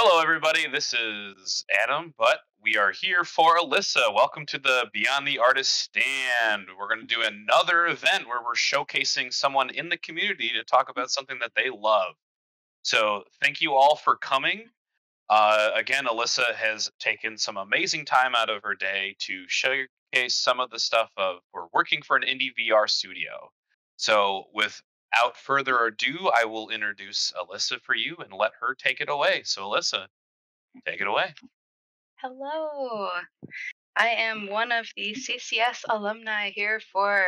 Hello, everybody. This is Adam, but we are here for Alyssa. Welcome to the Beyond the Artist Stand. We're going to do another event where we're showcasing someone in the community to talk about something that they love. So, thank you all for coming. Again, Alyssa has taken some amazing time out of her day to showcase some of the stuff of we're working for an indie VR studio. So, without further ado, I will introduce Alyssa for you and let her take it away. So, Alyssa, take it away. Hello. I am one of the CCS alumni here for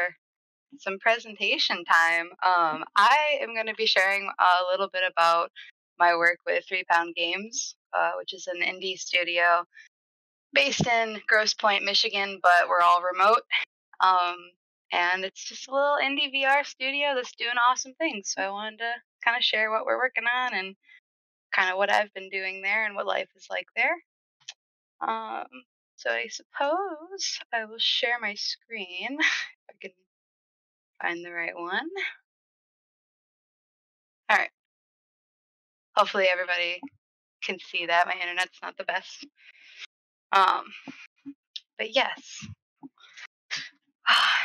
some presentation time. I am going to be sharing a little bit about my work with 3 Pound Games, which is an indie studio based in Grosse Pointe, Michigan, but we're all remote. Um, and it's just a little indie VR studio that's doing awesome things. So I wanted to kind of share what we're working on and kind of what I've been doing there and what life is like there. Um, so I suppose I will share my screen if I can find the right one. All right. Hopefully everybody can see that. My internet's not the best. Um, but yes.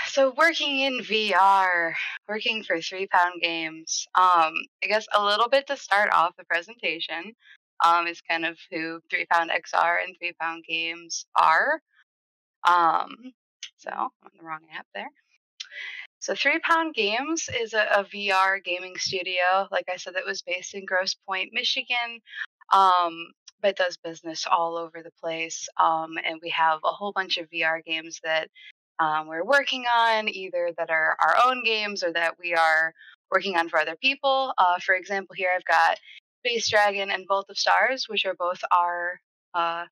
So working in VR, working for 3 Pound Games. I guess a little bit to start off the presentation. Is kind of who 3 Pound XR and 3 Pound Games are. So I'm on the wrong app there. So 3 Pound Games is a VR gaming studio. Like I said, that was based in Grosse Pointe, Michigan, but does business all over the place. And we have a whole bunch of VR games that we're working on, either that are our own games or that we are working on for other people. For example, here I've got Space Dragon and Bolt of Stars, which are both uh,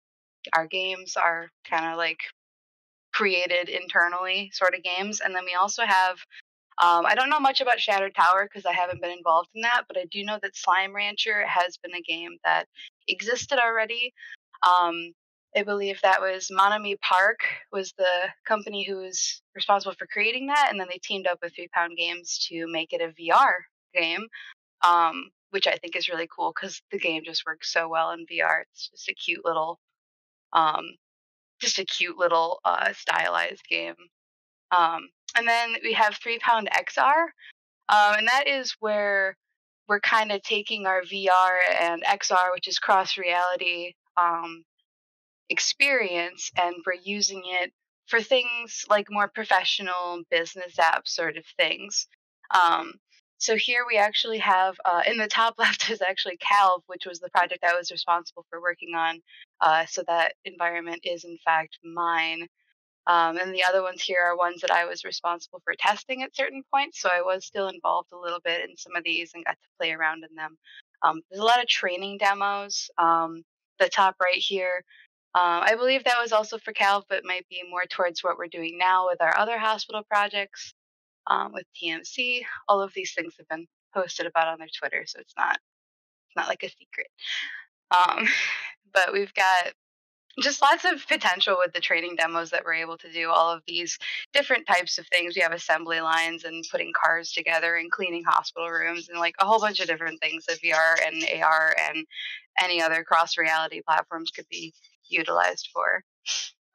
our games, are kind of like created internally sort of games. And then we also have, I don't know much about Shattered Tower because I haven't been involved in that, but I do know that Slime Rancher has been a game that existed already. Um, I believe that was Monami Park was the company who was responsible for creating that, and then they teamed up with 3 Pound Games to make it a VR game, which I think is really cool because the game just works so well in VR. It's um, just a cute little stylized game. And then we have 3 Pound XR, and that is where we're kind of taking our VR and XR, which is cross reality experience, and we're using it for things like more professional business app sort of things. Um, so here we actually have in the top left is actually Calv, which was the project I was responsible for working on. So that environment is in fact mine. And the other ones here are ones that I was responsible for testing at certain points. So I was still involved a little bit in some of these and got to play around in them. There's a lot of training demos. The top right here, I believe that was also for Calv, but might be more towards what we're doing now with our other hospital projects with TMC. All of these things have been posted about on their Twitter, so it's not like a secret. Um, but we've got just lots of potential with the training demos that we're able to do all of these different types of things. We have assembly lines and putting cars together and cleaning hospital rooms and like a whole bunch of different things that VR and AR and any other cross reality platforms could be utilized for.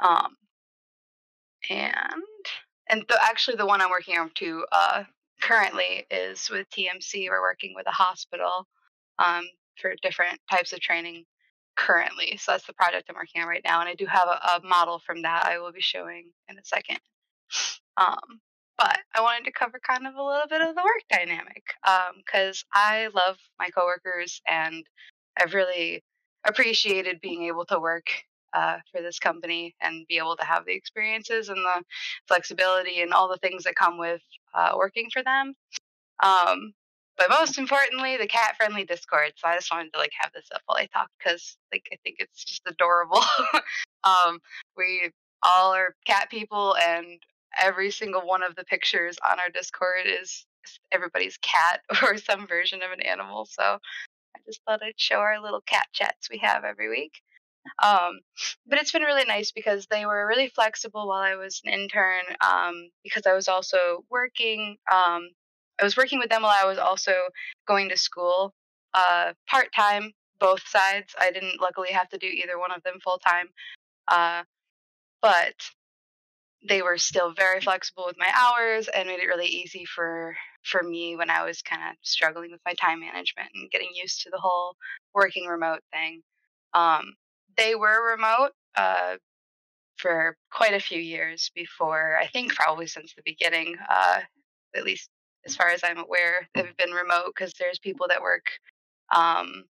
Um, and actually the one I'm working on too currently is with TMC. We're working with a hospital for different types of training currently. So that's the project I'm working on right now. And I do have a model from that I will be showing in a second. But I wanted to cover kind of a little bit of the work dynamic because I love my coworkers and I've really appreciated being able to work for this company and be able to have the experiences and the flexibility and all the things that come with working for them. Um, but most importantly, the cat-friendly Discord. So I just wanted to like have this up while I talk because like I think it's just adorable. We all are cat people, and every single one of the pictures on our Discord is everybody's cat or some version of an animal. So I just thought I'd show our little cat chats we have every week. Um, but it's been really nice because they were really flexible while I was an intern. Because I was also working. I was working with them while I was also going to school part time both sides. I didn't luckily have to do either one of them full time, uh, but they were still very flexible with my hours and made it really easy for me when I was kind of struggling with my time management and getting used to the whole working remote thing. Um, they were remote for quite a few years before, I think probably since the beginning, at least as far as I'm aware, they've been remote because there's people that work um,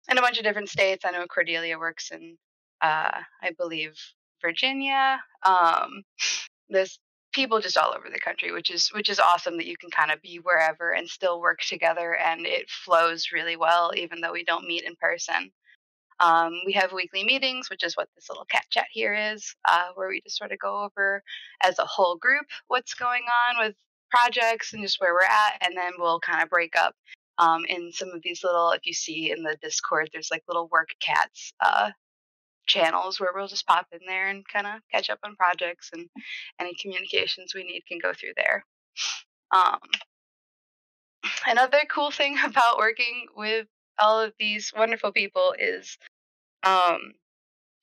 in a bunch of different states. I know Cordelia works in, I believe, Virginia. There's people just all over the country, which is awesome that you can kind of be wherever and still work together, and it flows really well, even though we don't meet in person. We have weekly meetings, which is what this little cat chat here is, where we just sort of go over as a whole group what's going on with projects and just where we're at. And then we'll kind of break up in some of these little, if you see in the Discord, there's like little work cats channels where we'll just pop in there and kind of catch up on projects, and any communications we need can go through there. Um, Another cool thing about working with all of these wonderful people is um,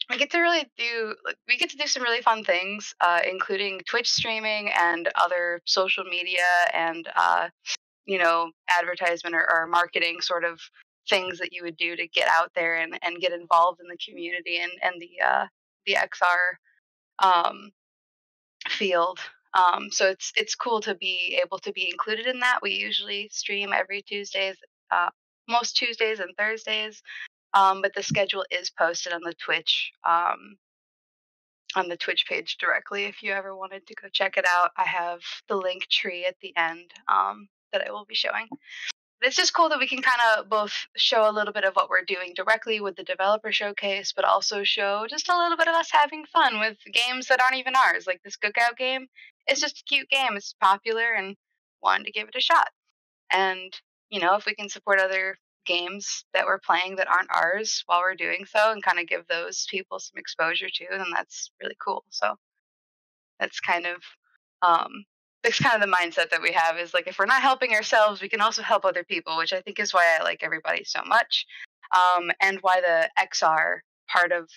we get to do some really fun things, including Twitch streaming and other social media and advertisement or marketing sort of things that you would do to get out there and get involved in the community and the XR um, field. So it's cool to be able to be included in that. We usually stream every Tuesdays, uh, most Tuesdays and Thursdays, but the schedule is posted on the Twitch page directly. If you ever wanted to go check it out, I have the link tree at the end that I will be showing. It's just cool that we can kind of both show a little bit of what we're doing directly with the developer showcase, but also show just a little bit of us having fun with games that aren't even ours. Like this Cookout game, it's just a cute game. It's popular and wanted to give it a shot. And, if we can support other games that we're playing that aren't ours while we're doing so and kind of give those people some exposure too, then that's really cool. So that's kind of um that's kind of the mindset that we have, is like if we're not helping ourselves, we can also help other people, which I think is why I like everybody so much. And why the XR part of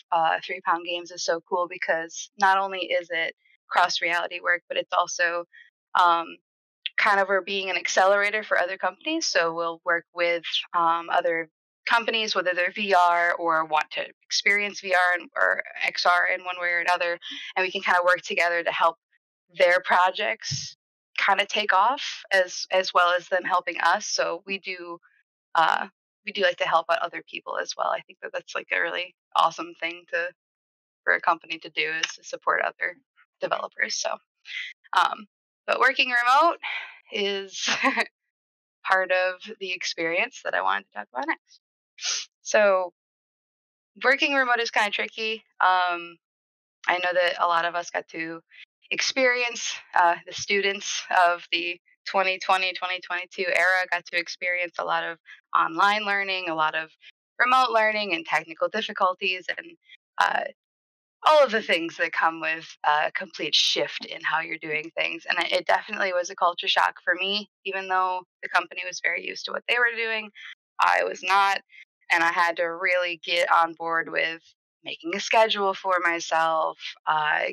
3 Pound Games is so cool, because not only is it cross reality work, but it's also um, kind of we're being an accelerator for other companies. So we'll work with other companies, whether they're VR or want to experience VR or XR in one way or another, and we can kind of work together to help their projects kind of take off as well as them helping us. So we do like to help out other people as well. I think that that's like a really awesome thing to for a company to do, is to support other developers. So but working remote is part of the experience that I wanted to talk about next. So, working remote is kind of tricky. I know that a lot of us got to experience, the students of the 2020-2022 era got to experience a lot of online learning, a lot of remote learning, and technical difficulties, and uh, all of the things that come with a complete shift in how you're doing things. And it definitely was a culture shock for me, even though the company was very used to what they were doing. I was not. And I had to really get on board with making a schedule for myself,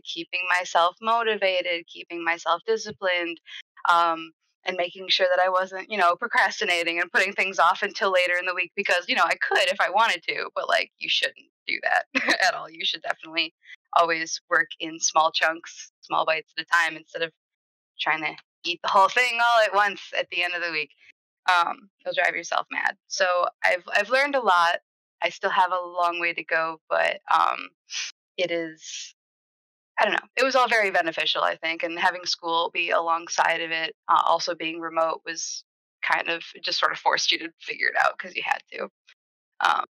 keeping myself motivated, keeping myself disciplined, and making sure that I wasn't, procrastinating and putting things off until later in the week, because, I could if I wanted to, but like you shouldn't do that at all. You should definitely always work in small chunks, small bites at a time, instead of trying to eat the whole thing all at once at the end of the week. You'll drive yourself mad. So I've learned a lot. I still have a long way to go, but it is, I don't know. It was all very beneficial, I think, and having school be alongside of it, also being remote, was kind of, it just sort of forced you to figure it out because you had to. Um,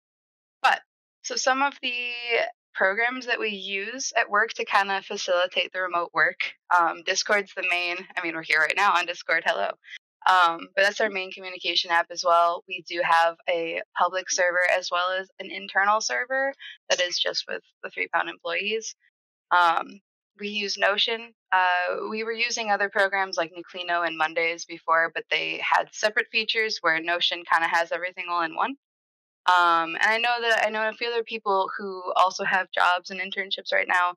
but so some of the programs that we use at work to kind of facilitate the remote work, Discord's the main. I mean, we're here right now on Discord. Hello. But that's our main communication app as well. We do have a public server as well as an internal server that is just with the 3 Pound employees. Um, we use Notion. We were using other programs like Nuclino and Mondays before, but they had separate features where Notion kind of has everything all in one. And I know a few other people who also have jobs and internships right now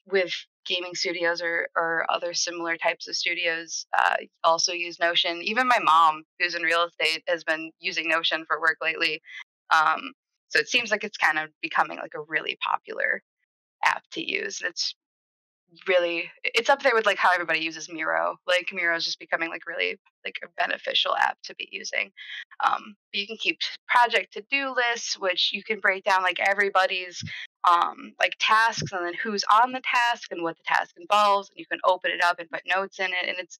with gaming studios or other similar types of studios also use Notion. Even my mom, who's in real estate, has been using Notion for work lately. Um, so it seems like it's kind of becoming like a really popular app to use. It's up there with like how everybody uses Miro. Like Miro is just becoming like really like a beneficial app to be using. But you can keep project to do lists, which you can break down like everybody's like tasks and then who's on the task and what the task involves, and you can open it up and put notes in it. And it's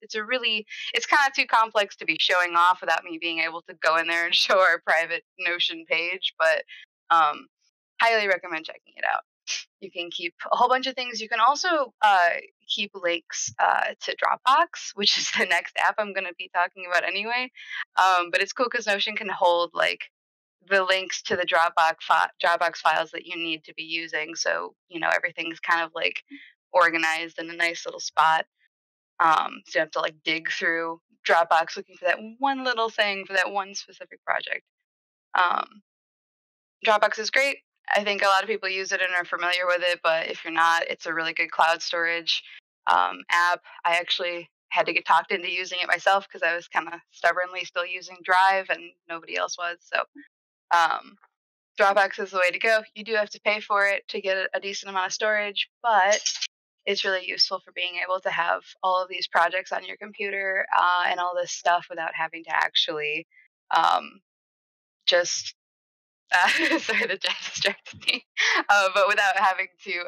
kind of too complex to be showing off without me being able to go in there and show our private Notion page, but highly recommend checking it out. You can keep a whole bunch of things. You can also keep links to Dropbox, which is the next app I'm going to be talking about anyway. But it's cool because Notion can hold like the links to the Dropbox files that you need to be using. So everything's kind of like organized in a nice little spot. So you have to like dig through Dropbox looking for that one little thing for that one specific project. Um, Dropbox is great. I think a lot of people use it and are familiar with it, but if you're not, it's a really good cloud storage app. I actually had to get talked into using it myself because I was kind of stubbornly still using Drive and nobody else was. So um, Dropbox is the way to go. You do have to pay for it to get a decent amount of storage, but it's really useful for being able to have all of these projects on your computer and all this stuff without having to actually um, just sorry, the jet distracted me. But without having to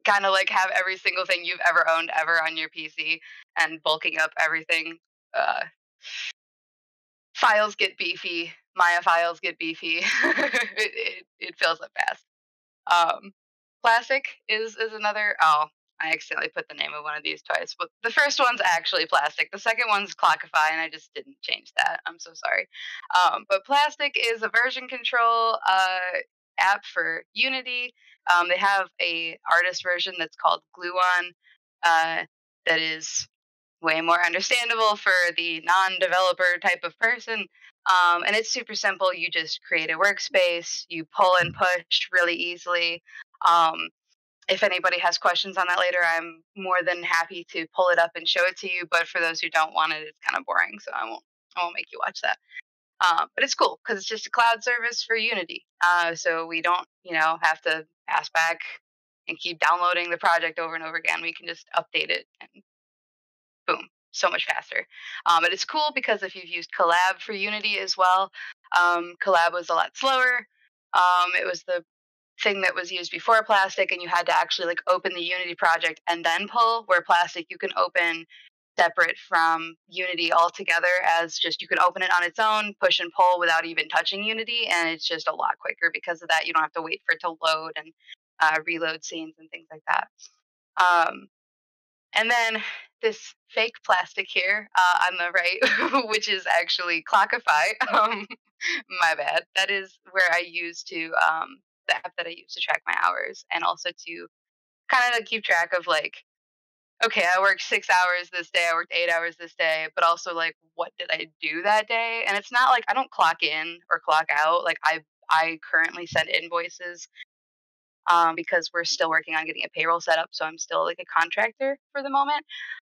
kind of like have every single thing you've ever owned ever on your PC and bulking up everything. Uh, Files get beefy. Maya files get beefy. It fills up fast. Um, Plastic is another. Oh, I accidentally put the name of one of these twice. But the first one's actually Plastic. The second one's Clockify, and I just didn't change that. I'm so sorry. But Plastic is a version control app for Unity. They have a artist version that's called Gluon that is way more understandable for the non-developer type of person. And it's super simple. You just create a workspace, you pull and push really easily. Um, if anybody has questions on that later, I'm more than happy to pull it up and show it to you. But for those who don't want it, it's kind of boring, so I won't make you watch that. But it's cool because it's just a cloud service for Unity. So we don't, have to pass back and keep downloading the project over and over again. We can just update it and boom, so much faster. But it's cool because if you've used Collab for Unity as well, Collab was a lot slower. It was the thing that was used before Plastic, and you had to actually like open the Unity project and then pull. Where Plastic you can open separate from Unity altogether, as just you can open it on its own, push and pull without even touching Unity, and it's just a lot quicker because of that. You don't have to wait for it to load and reload scenes and things like that. Um, and then this fake plastic here on the right, which is actually Clockify. My bad. That is where I use the app that I use to track my hours and also to kind of keep track of like, okay, I worked 6 hours this day, I worked 8 hours this day, but also like, what did I do that day? And it's not like I don't clock in or clock out. Like I currently send invoices because we're still working on getting a payroll set up. So I'm still like a contractor for the moment.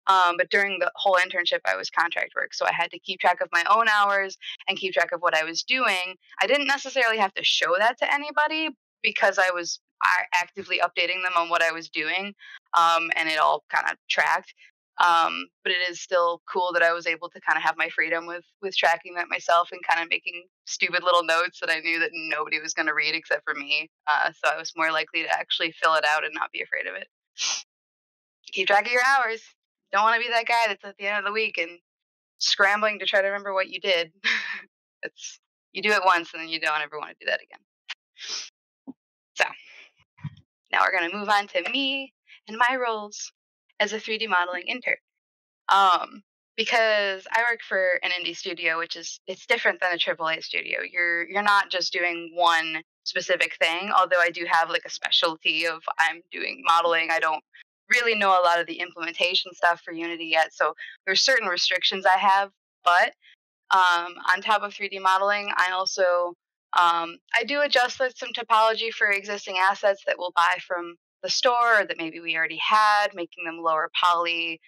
But during the whole internship, I was contract work. So I had to keep track of my own hours and keep track of what I was doing. I didn't necessarily have to show that to anybody because I was actively updating them on what I was doing. And it all kind of tracked. But it is still cool that I was able to kind of have my freedom with tracking that myself and kind of making stupid little notes that I knew that nobody was going to read except for me. So I was more likely to actually fill it out and not be afraid of it. Keep track of your hours. Don't want to be that guy that's at the end of the week and scrambling to try to remember what you did. It's you do it once and then you don't ever want to do that again. So now we're gonna move on to me and my roles as a 3D modeling intern. Because I work for an indie studio, which it's different than a AAA studio. You're not just doing one specific thing, although I do have like a specialty of I'm doing modeling. I don't really know a lot of the implementation stuff for Unity yet, so there's certain restrictions I have, but On top of 3D modeling, I also I do adjust like some topology for existing assets that we'll buy from the store or that maybe we already had, making them lower poly,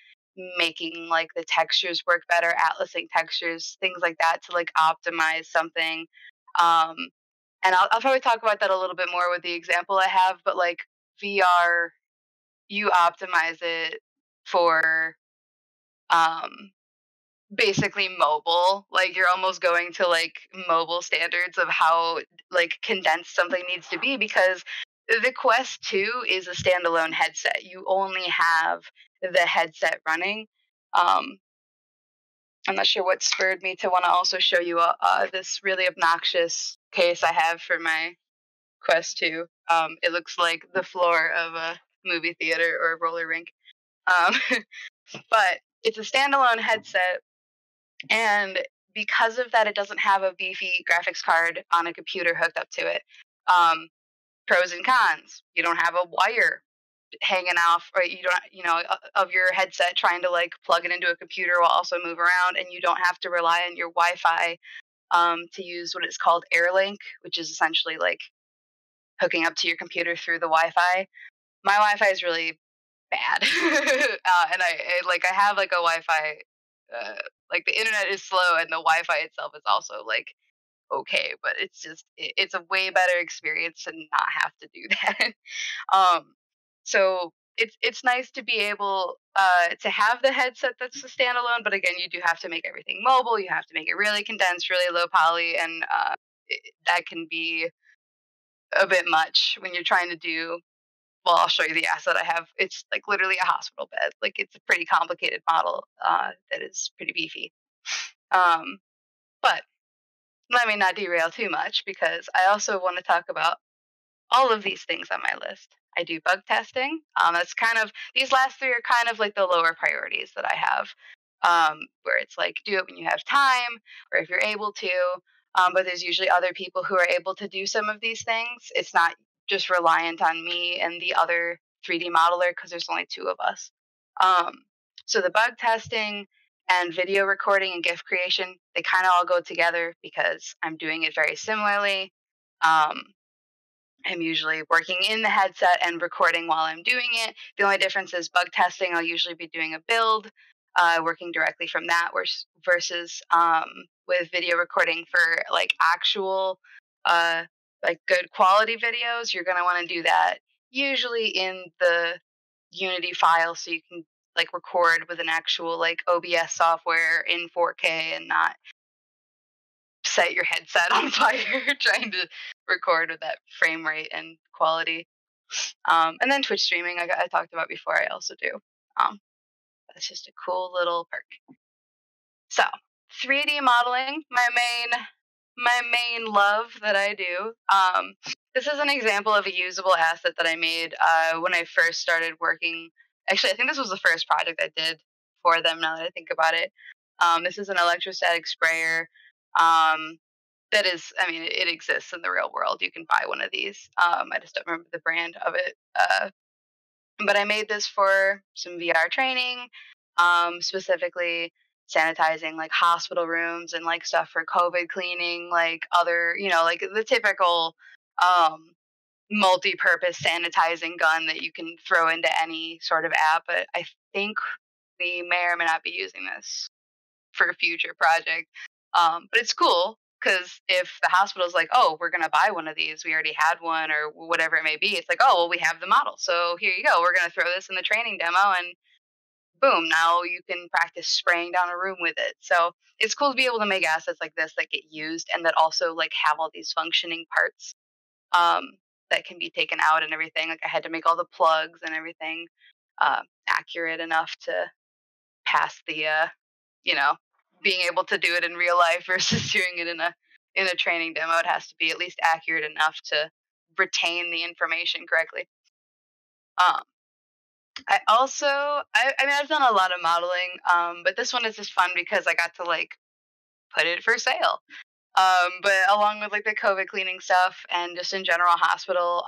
making like the textures work better, atlasing textures, things like that to like optimize something. Um, and I'll probably talk about that a little bit more with the example I have, but like VR, you optimize it for um, basically mobile. Like you're almost going to like mobile standards of how like condensed something needs to be because the Quest 2 is a standalone headset. You only have the headset running. Um, I'm not sure what spurred me to want to also show you this really obnoxious case I have for my Quest 2. It looks like the floor of a movie theater or a roller rink. Um, but it's a standalone headset, and because of that, it doesn't have a beefy graphics card on a computer hooked up to it. Um, Pros and cons: you don't have a wire hanging off, or you don't, of your headset trying to like plug it into a computer while also move around, and you don't have to rely on your Wi-Fi to use what is called AirLink, which is essentially like hooking up to your computer through the Wi-Fi. My Wi-Fi is really bad, and I have like a Wi-Fi. Uh, like the internet is slow, and the Wi-Fi itself is also like okay, but it's a way better experience to not have to do that. um, so it's nice to be able to have the headset that's a standalone, but again, you do have to make everything mobile. You have to make it really condensed, really low poly, and that can be a bit much when you're trying to do. Well, I'll show you the asset I have. It's like literally a hospital bed. Like it's a pretty complicated model that is pretty beefy. Um, but let me not derail too much because I also want to talk about all of these things on my list. I do bug testing. That's kind of these last three are kind of like the lower priorities that I have, where it's like do it when you have time or if you're able to. But there's usually other people who are able to do some of these things. It's not just reliant on me and the other 3D modeler because there's only two of us. Um, so the bug testing and video recording and GIF creation, they kind of all go together because I'm doing it very similarly. Um, I'm usually working in the headset and recording while I'm doing it. The only difference is bug testing. I'll usually be doing a build, working directly from that, versus with video recording for like actual, like good quality videos. You're gonna want to do that usually in the Unity file, so you can like record with an actual like OBS software in 4K and not set your headset on fire trying to record with that frame rate and quality. And then Twitch streaming, I talked about before, I also do. Um, that's just a cool little perk. So 3D modeling, my main love that I do. This is an example of a usable asset that I made when I first started working. Actually, I think this was the first project I did for them. Now that I think about it, this is an electrostatic sprayer. Um, that is, I mean, it exists in the real world. You can buy one of these. I just don't remember the brand of it. But I made this for some VR training, specifically sanitizing like hospital rooms and like stuff for COVID cleaning, like other, like the typical um, multi-purpose sanitizing gun that you can throw into any sort of app. But I think we may or may not be using this for a future project. But it's cool because if the hospital's like, oh, we're going to buy one of these, we already had one or whatever it may be, it's like, oh, well, we have the model. So here you go. We're going to throw this in the training demo and boom, now you can practice spraying down a room with it. So it's cool to be able to make assets like this that get used and that also like have all these functioning parts um, that can be taken out and everything. Like I had to make all the plugs and everything accurate enough to pass the you know, being able to do it in real life versus doing it in a training demo. It has to be at least accurate enough to retain the information correctly. Um, I mean, I've done a lot of modeling, but this one is just fun because I got to like put it for sale. But along with like the COVID cleaning stuff and just in general hospital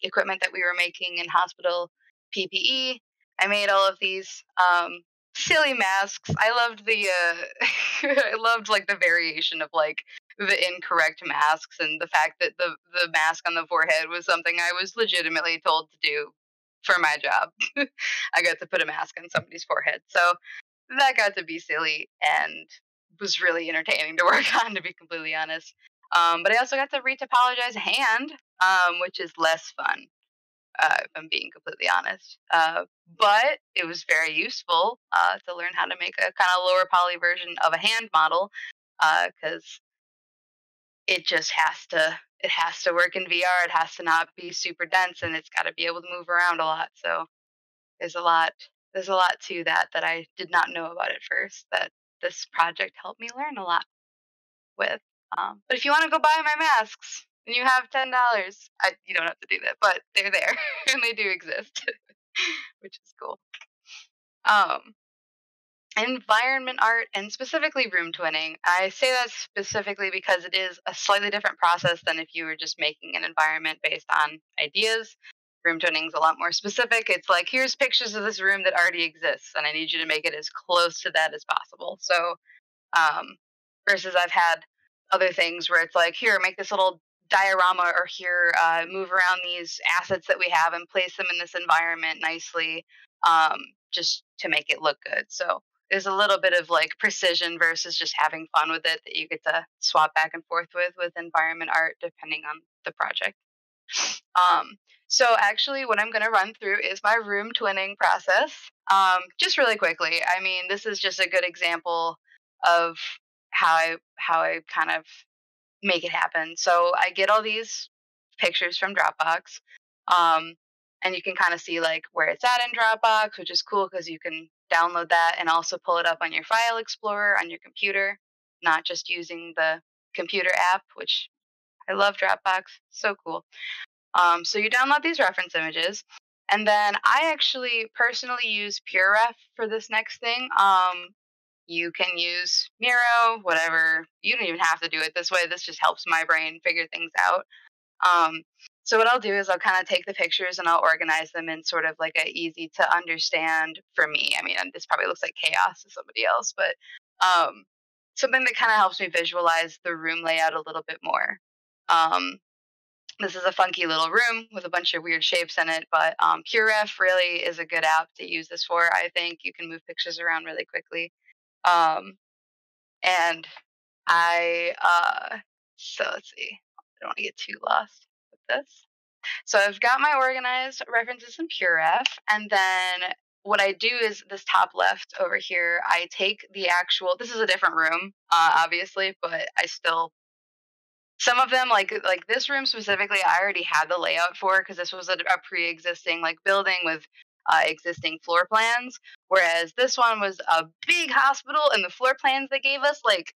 equipment that we were making in hospital PPE, I made all of these silly masks. I loved the I loved like the variation of like the incorrect masks and the fact that the mask on the forehead was something I was legitimately told to do for my job. I got to put a mask on somebody's forehead. So that got to be silly and was really entertaining to work on, to be completely honest. But I also got to retopologize a hand, which is less fun, if I'm being completely honest. But it was very useful to learn how to make a kind of lower poly version of a hand model, because it has to work in VR. It has to not be super dense, and it's got to be able to move around a lot. So there's a lot there's a lot to that that I did not know about at first, that this project helped me learn a lot with. But if you want to go buy my masks and you have $10, you don't have to do that, but they're there and they do exist, which is cool. Um, Environment art and specifically room twinning. I say that specifically because it is a slightly different process than if you were just making an environment based on ideas. Room twinning is a lot more specific. It's like, here's pictures of this room that already exists, and I need you to make it as close to that as possible. So, um, versus I've had other things where it's like, here, make this little diorama, or here, move around these assets that we have and place them in this environment nicely, um, just to make it look good. So there's a little bit of like precision versus just having fun with it that you get to swap back and forth with environment art depending on the project. Um, so actually, what I'm going to run through is my room twinning process. Just really quickly. I mean, this is just a good example of how I kind of make it happen. So I get all these pictures from Dropbox, um, and you can kind of see like where it's at in Dropbox, which is cool because you can download that and also pull it up on your file explorer on your computer, not just using the computer app, which I love Dropbox, so cool. So you download these reference images, and then I actually personally use PureRef for this next thing. You can use Miro, whatever. You don't even have to do it this way. This just helps my brain figure things out. Um, so what I'll do is I'll kind of take the pictures and I'll organize them in sort of like a easy to understand for me. I mean, and this probably looks like chaos to somebody else, but um, something that kind of helps me visualize the room layout a little bit more. Um, this is a funky little room with a bunch of weird shapes in it, but PureRef really is a good app to use this for. I think you can move pictures around really quickly. Um, and so let's see. I don't want to get too lost with this. So I've got my organized references in PureRef, and then what I do is this top left over here, I take the actual, this is a different room, obviously, but I still, some of them, like this room specifically, I already had the layout for because this was a pre-existing like building with existing floor plans. Whereas this one was a big hospital, and the floor plans they gave us, like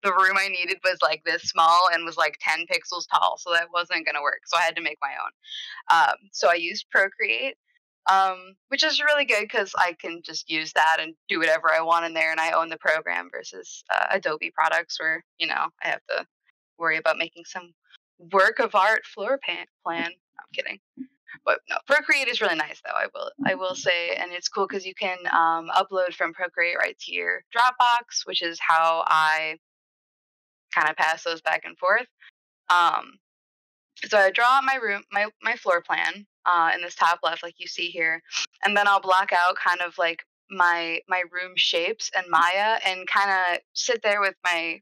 the room I needed was like this small and was like 10 pixels tall, so that wasn't gonna work. So I had to make my own. So I used Procreate, which is really good because I can just use that and do whatever I want in there, and I own the program versus Adobe products where I have to worry about making some work of art plan. No, I'm kidding, but no, Procreate is really nice though. I will say, and it's cool because you can upload from Procreate right to your Dropbox, which is how I kind of pass those back and forth. Um, so I draw out my room, my floor plan in this top left, like you see here, and then I'll block out kind of like my room shapes and Maya, and kind of sit there with my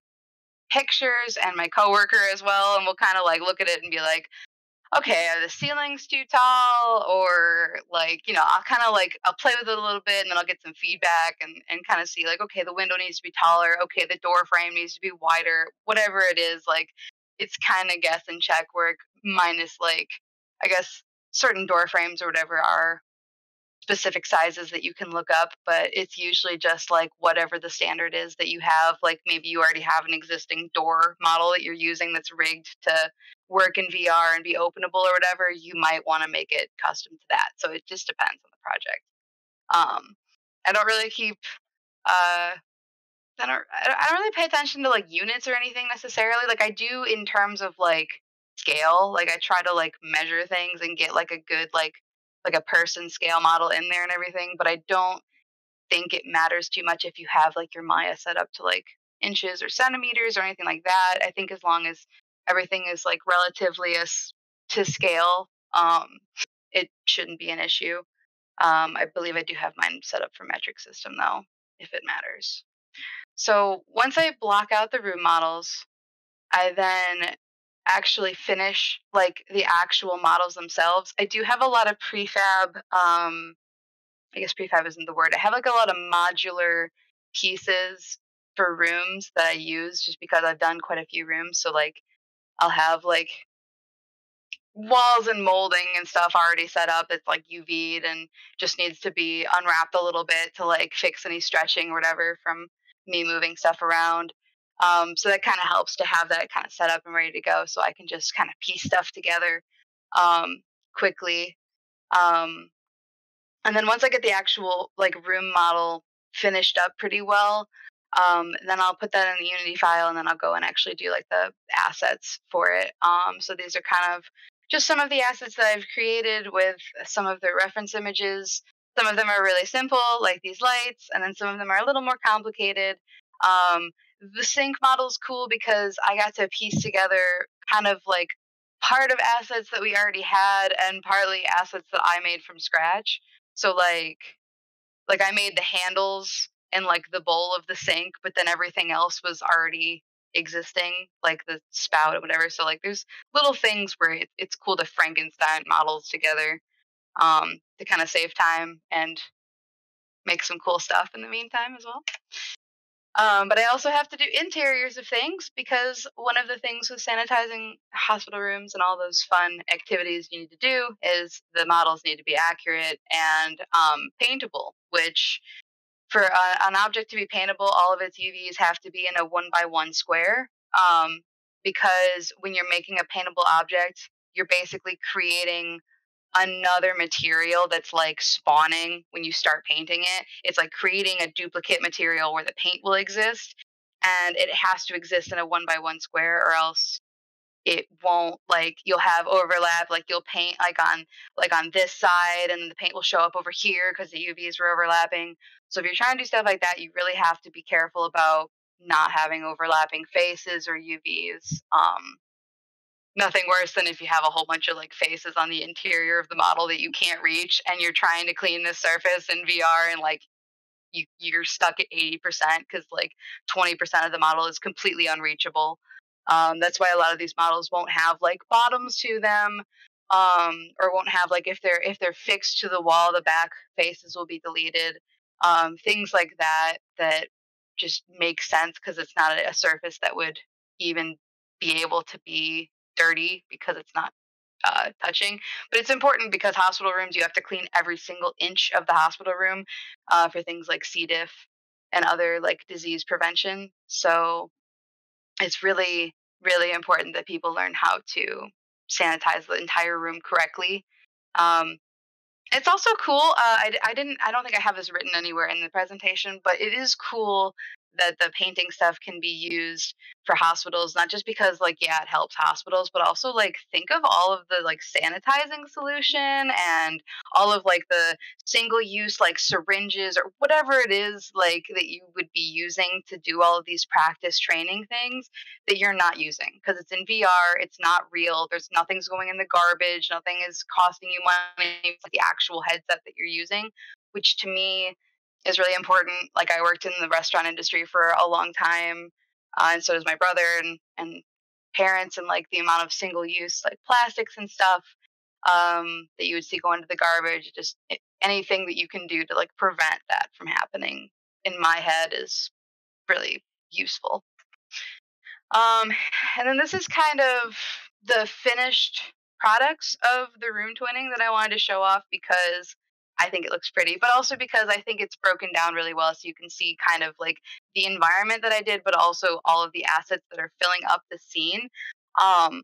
pictures and my coworker as well, and we'll kind of like look at it and be like, okay, are the ceilings too tall? Or like, I'll play with it a little bit and then I'll get some feedback and kind of see like, okay, the window needs to be taller. Okay, the door frame needs to be wider, whatever it is. Like, it's kind of guess and check work minus like, I guess certain door frames or whatever are specific sizes that you can look up, but it's usually just like whatever the standard is that you have. Like maybe you already have an existing door model that you're using that's rigged to work in VR and be openable or whatever. You might want to make it custom to that. So it just depends on the project. I don't really keep uh I don't really pay attention to like units or anything necessarily. Like I do in terms of like scale. Like I try to like measure things and get like a good like a person scale model in there and everything, but I don't think it matters too much if you have like your Maya set up to like inches or centimeters or anything like that. I think as long as everything is like relatively as to scale, it shouldn't be an issue. I believe I do have mine set up for metric system though, if it matters. So once I block out the room models, I then actually finish like the actual models themselves. I do have a lot of prefab. I guess prefab isn't the word. I have like a lot of modular pieces for rooms that I use just because I've done quite a few rooms. So like I'll have like walls and molding and stuff already set up. It's like UV'd and just needs to be unwrapped a little bit to like fix any stretching or whatever from me moving stuff around. So that kind of helps to have that kind of set up and ready to go, so I can just kind of piece stuff together um, quickly. Um, and then once I get the actual like room model finished up pretty well, then I'll put that in the Unity file, and then I'll go and actually do like the assets for it. So these are kind of just some of the assets that I've created with some of the reference images. Some of them are really simple, like these lights, and then some of them are a little more complicated. Um, the sync model is cool because I got to piece together kind of like part of assets that we already had and partly assets that I made from scratch. So like I made the handles and like the bowl of the sink, but then everything else was already existing, like the spout or whatever. So like there's little things where it's cool to Frankenstein models together to kind of save time and make some cool stuff in the meantime as well. But I also have to do interiors of things because one of the things with sanitizing hospital rooms and all those fun activities you need to do is the models need to be accurate and paintable, which for an object to be paintable, all of its UVs have to be in a 1 by 1 square. Because when you're making a paintable object, you're basically creating another material that's like spawning when you start painting it. It's like creating a duplicate material where the paint will exist, and it has to exist in a 1 by 1 square, or else it won't, like you'll have overlap, like you'll paint like on this side and the paint will show up over here because the UVs were overlapping. So if you're trying to do stuff like that, you really have to be careful about not having overlapping faces or UVs. Nothing worse than if you have a whole bunch of like faces on the interior of the model that you can't reach and you're trying to clean this surface in VR, and like you're stuck at 80% because like 20% of the model is completely unreachable. That's why a lot of these models won't have like bottoms to them, or won't have like if they're fixed to the wall, the back faces will be deleted. Things like that that just make sense because it's not a surface that would even be able to be dirty because it's not touching. But it's important because hospital rooms, you have to clean every single inch of the hospital room for things like C. diff and other like disease prevention. So it's really, really important that people learn how to sanitize the entire room correctly. Um, it's also cool. I don't think I have this written anywhere in the presentation, but it is cool that the painting stuff can be used for hospitals, not just because like yeah, it helps hospitals, but also like think of all of the like sanitizing solution and all of like the single use like syringes or whatever it is like that you would be using to do all of these practice training things that you're not using because it's in VR, it's not real, there's nothing's going in the garbage, nothing is costing you money, it's like the actual headset that you're using, which to me is really important. Like I worked in the restaurant industry for a long time, and so does my brother and parents, and like the amount of single use like plastics and stuff that you would see go into the garbage, just anything that you can do to like prevent that from happening in my head is really useful. Um, and then this is kind of the finished products of the room twinning that I wanted to show off because I think it looks pretty, but also because I think it's broken down really well so you can see kind of like the environment that I did, but also all of the assets that are filling up the scene.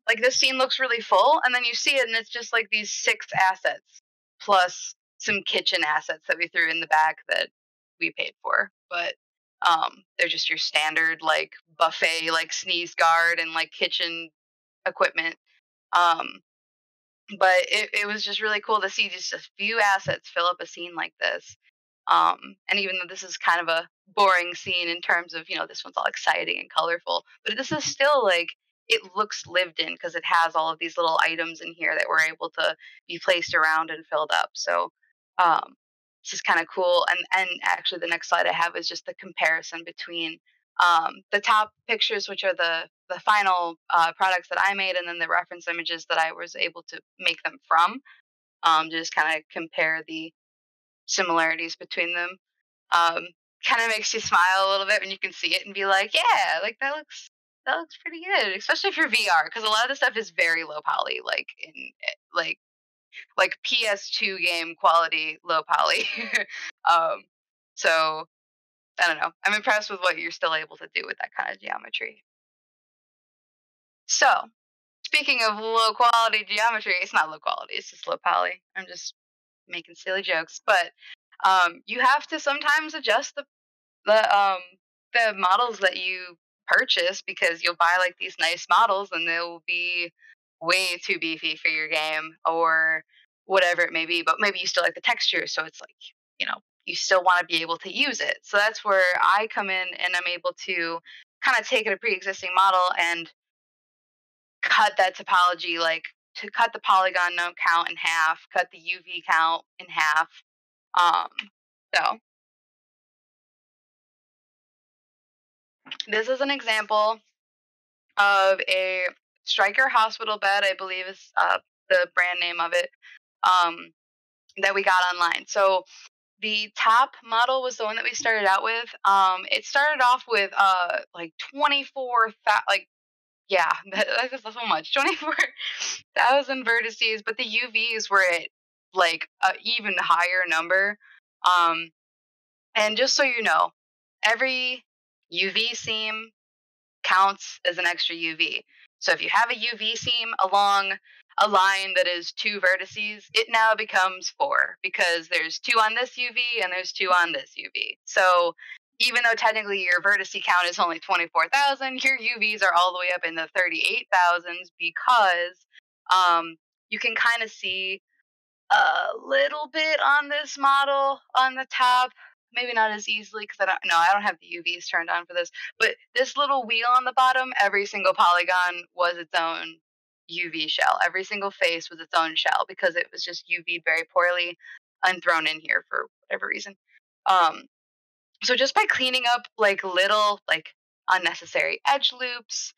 Like this scene looks really full, and then you see it, and it's just like these 6 assets plus some kitchen assets that we threw in the back that we paid for. But they're just your standard like buffet, like sneeze guard and like kitchen equipment. Um, but it was just really cool to see just a few assets fill up a scene like this. And even though this is kind of a boring scene in terms of, this one's all exciting and colorful, but this is still like, it looks lived in because it has all of these little items in here that were able to be placed around and filled up. So um, this is kind of cool. And actually, the next slide I have is just the comparison between the top pictures, which are the final products that I made, and then the reference images that I was able to make them from, to just kind of compare the similarities between them. Um, Kind of makes you smile a little bit when you can see it and be like, yeah, like that looks pretty good, especially for VR, because a lot of the stuff is very low poly, like in like like PS2 game quality low poly. um, so I don't know. I'm impressed with what you're still able to do with that kind of geometry. So speaking of low quality geometry, it's not low quality; it's just low poly. I'm just making silly jokes, but you have to sometimes adjust the the models that you purchase, because you'll buy like these nice models and they'll be way too beefy for your game or whatever it may be, but maybe you still like the texture, so it's like, you still want to be able to use it. So that's where I come in, and I'm able to kind of take a pre-existing model and cut that topology, like to cut the polygon no count in half, cut the UV count in half. um so this is an example of a Stryker hospital bed, I believe is the brand name of it, um, that we got online. So the top model was the one that we started out with. It started off with like 24, like, yeah, that's so much, 24,000 vertices, but the UVs were at like a even higher number. Um, and just so you know, every UV seam counts as an extra UV. So if you have a UV seam along a line that is two vertices, it now becomes four, because there's two on this UV and there's two on this UV. So even though technically your vertice count is only 24,000, your UVs are all the way up in the 38,000s, because you can kind of see a little bit on this model on the top. Maybe not as easily, because I don't have the UVs turned on for this. But this little wheel on the bottom, every single polygon was its own UV shell. Every single face was its own shell, because it was just UV'd very poorly and thrown in here for whatever reason. Um, so just by cleaning up like little like unnecessary edge loops,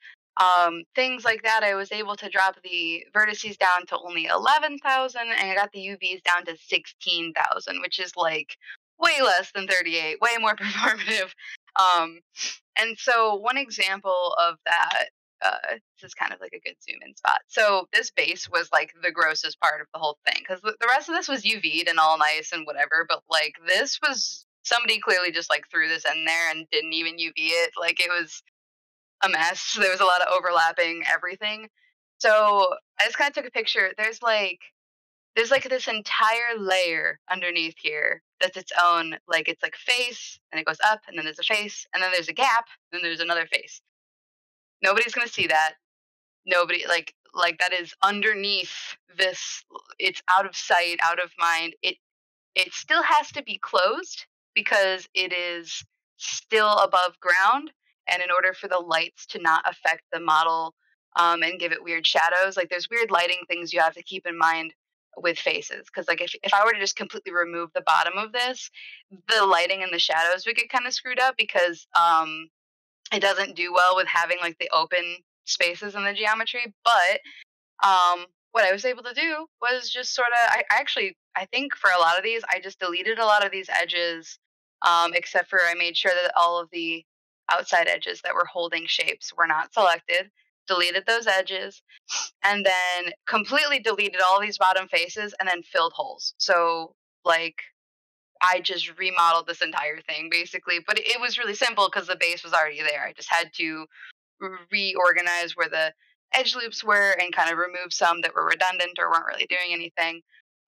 things like that, I was able to drop the vertices down to only 11,000, and I got the UVs down to 16,000, which is like way less than 38, way more performative. um and so one example of that, this is kind of like a good zoom in spot. So this base was like the grossest part of the whole thing, because the rest of this was UV'd and all nice and whatever, but like this was, somebody clearly just like threw this in there and didn't even UV it. Like it was a mess. There was a lot of overlapping everything. So I just kind of took a picture. There's like this entire layer underneath here that's its own, like it's like face, and it goes up, and then there's a face, and then there's a gap, and then there's another face. Nobody's gonna see that. Nobody, like that is underneath this. It's out of sight, out of mind. It still has to be closed, because it is still above ground, and in order for the lights to not affect the model, and give it weird shadows, like there's weird lighting things you have to keep in mind with faces, because like if I were to just completely remove the bottom of this, the lighting and the shadows would get kind of screwed up, because it doesn't do well with having like the open spaces in the geometry. But what I was able to do was just sort of, I think for a lot of these, I just deleted a lot of these edges, except for I made sure that all of the outside edges that were holding shapes were not selected, deleted those edges, and then completely deleted all these bottom faces and then filled holes. So, like, I just remodeled this entire thing basically, but it was really simple because the base was already there. I just had to reorganize where the edge loops were and kind of remove some that were redundant or weren't really doing anything.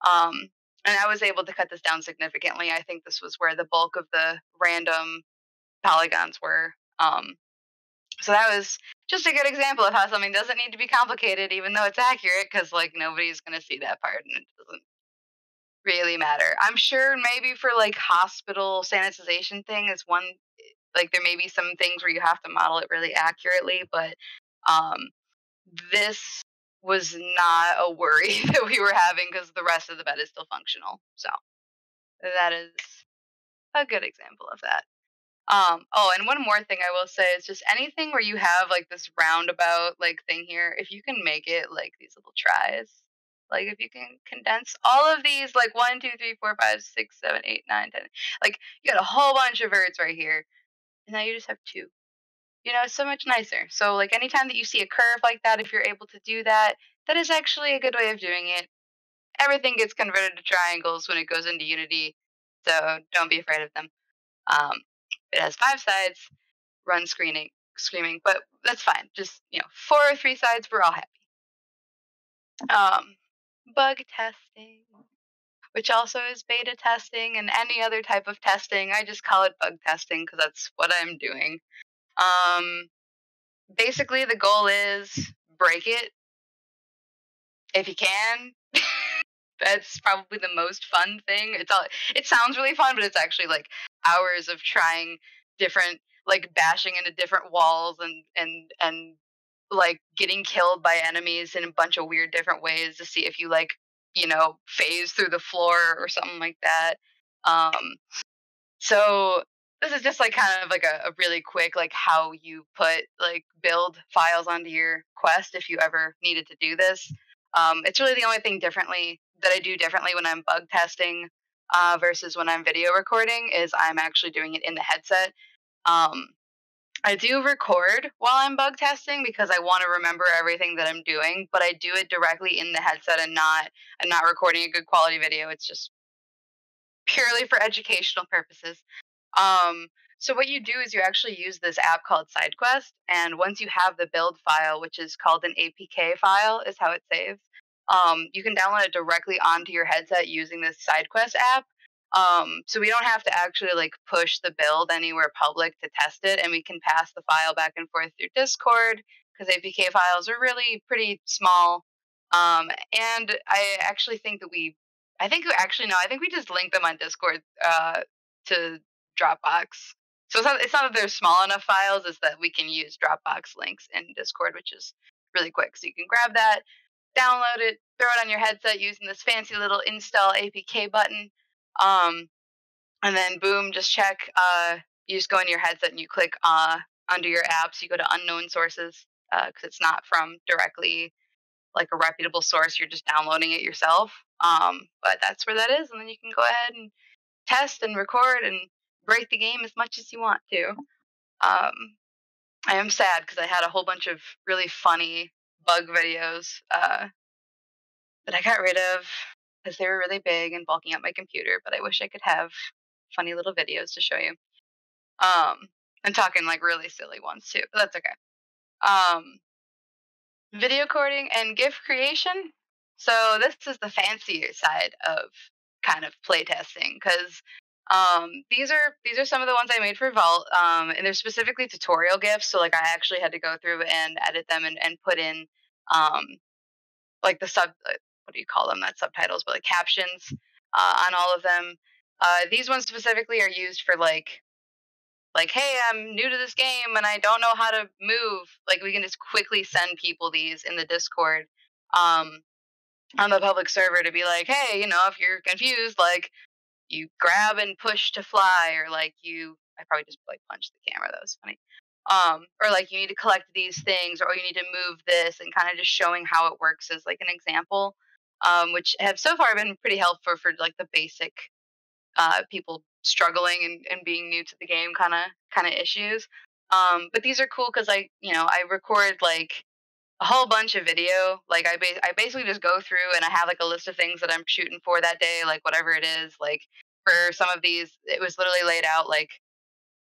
Um, and I was able to cut this down significantly. I think this was where the bulk of the random polygons were. So that was just a good example of how something doesn't need to be complicated, even though it's accurate, because like nobody's going to see that part, and it doesn't really matter. I'm sure maybe for like hospital sanitization thing is one, like there may be some things where you have to model it really accurately, but um this was not a worry that we were having because the rest of the bed is still functional. So that is a good example of that. Oh, and one more thing I will say is just anything where you have like this roundabout like thing here, if you can make it like these little tries, like if you can condense all of these, like 1, 2, 3, 4, 5, 6, 7, 8, 9, 10, like you got a whole bunch of birds right here, and now you just have two. It's so much nicer. So like anytime that you see a curve like that, if you're able to do that, that is actually a good way of doing it. Everything gets converted to triangles when it goes into Unity, so don't be afraid of them. Um, it has 5 sides, run screaming, but that's fine. Just 4 or 3 sides, we're all happy. Um, Bug testing, which also is beta testing and any other type of testing. I just call it bug testing because that's what I'm doing. Um, Basically, the goal is break it if you can. That's probably the most fun thing. It sounds really fun, but it's actually like hours of trying different, like bashing into different walls and like getting killed by enemies in a bunch of weird different ways to see if you like, phase through the floor or something like that. Um so this is just like kind of like a really quick like how you put like build files onto your quest if you ever needed to do this. It's really the only thing differently that I do differently when I'm bug testing versus when I'm video recording is I'm actually doing it in the headset. Um, I do record while I'm bug testing because I want to remember everything that I'm doing, but I do it directly in the headset and not recording a good quality video. It's just purely for educational purposes. Um, so what you do is you actually use this app called SideQuest, and once you have the build file, which is called an APK file, is how it saves. You can download it directly onto your headset using this SideQuest app. So we don't have to actually like push the build anywhere public to test it, and we can pass the file back and forth through Discord because APK files are really pretty small. And I actually think that I think we actually no, I think we just link them on Discord to Dropbox. So it's not that they're small enough files, it's that we can use Dropbox links in Discord, which is really quick. So you can grab that, download it, throw it on your headset using this fancy little install APK button. Um, and then boom, just check. You just go into your headset and you click under your apps. You go to unknown sources because it's not from directly like a reputable source. You're just downloading it yourself. But that's where that is, and then you can go ahead and test and record and break the game as much as you want to. I am sad because I had a whole bunch of really funny bug videos that I got rid of because they were really big and bulking up my computer. But I wish I could have funny little videos to show you. I'm talking like really silly ones too, but that's okay. Video recording and GIF creation. So this is the fancier side of kind of playtesting because these are some of the ones I made for Vault, and they're specifically tutorial GIFs. So like I actually had to go through and edit them and put in um, like the what do you call them? Not subtitles, but like captions on all of them. These ones specifically are used for like, hey, I'm new to this game and I don't know how to move. Like we can just quickly send people these in the Discord um, on the public server to be like, hey, if you're confused, like you grab and push to fly, or like I probably just like punched the camera. That was funny. Or like you need to collect these things, or you need to move this, and kind of just showing how it works as like an example, which have so far been pretty helpful for like the basic people struggling and being new to the game kind of issues. But these are cool because I record like a whole bunch of video. Like I basically just go through and I have like a list of things that I'm shooting for that day, like whatever it is. Like for some of these, it was literally laid out like